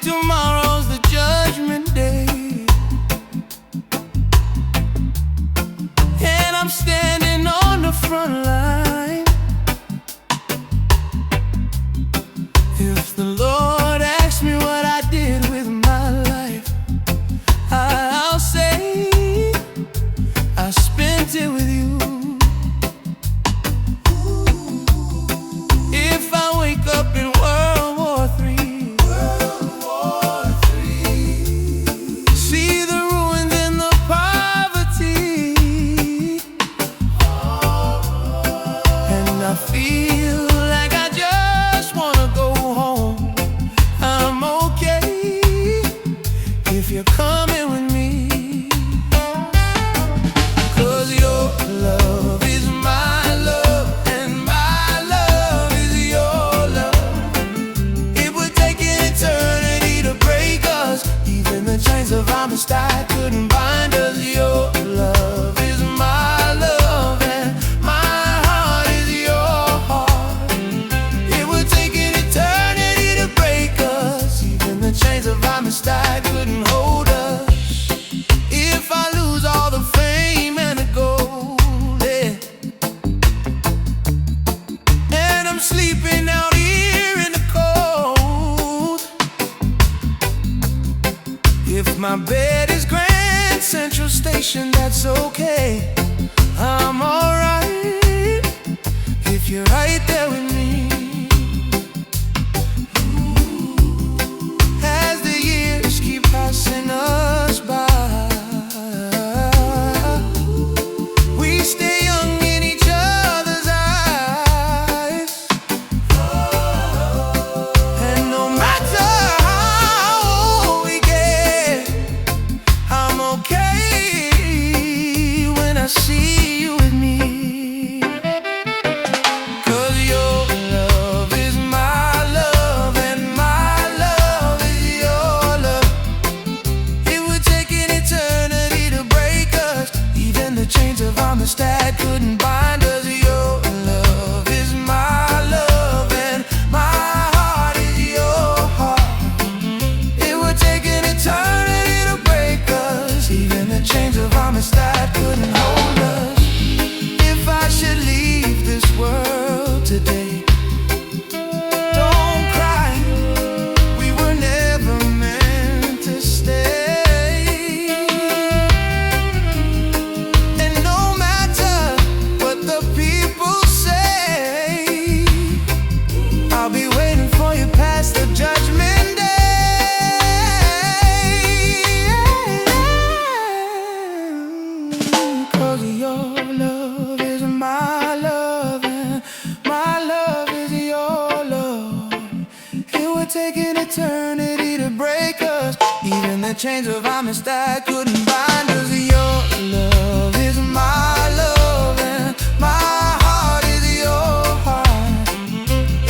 tomorrow's the judgment day, and I'm standing on the front line. If the Lord asks me what I did with my life, I'll say I spent it with you. If I wake up in World War III, see the ruins and the poverty, and I feel like I just wanna go home, I'm okay if you're coming with me. 'Cause your love is my love, and my love is your love. It would take an eternity to break us. Even the chains of Amistad couldn't bind us. Your love is my love, and my heart is your heart. It would take an eternity to break us. Even the chains of Amistad couldn't hold us. If I lose all the fame and the gold, yeah, and I'm sleeping out here in the cold, if my bed is Grand Central Station, that's okay, I'm alright if you're right there with me. As the years keep passing us by, we stay young in each other's eyes, and no matter how old we get, I'm okay when I see you with me. 'Cause your love is my love, and my love is your love. It would take an eternity to break us. Even the chains of Amistad couldn't bind us. Your love is my love, and my heart is your heart. It would take an eternity to break us. Even the chains of Amistad couldn't hold us. If I should leave this world today, don't cry, we were never meant to stay. And no matter what the people say, I'll be waiting for you past the judgment day. 'Cause your love is my love, and my love is your love. It would take an eternity to break us. Even the chains of Amistad couldn't bind us. Your love is my love, and my heart is your heart.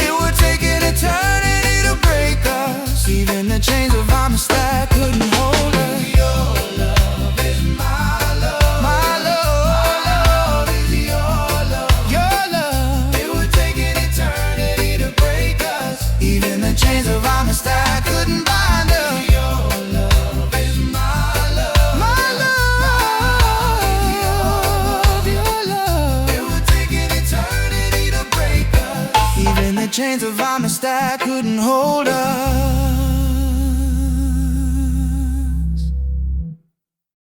It would take an eternity to break us. Even the chains of Amistad couldn't hold us. Your love is my love, my love is your love. Your love, it would take an eternity to break us. Even the chains of Amistad couldn't bind us. Your love is my love, my love, your love. It would take an eternity to break us. Even the chains of Amistad couldn't hold us.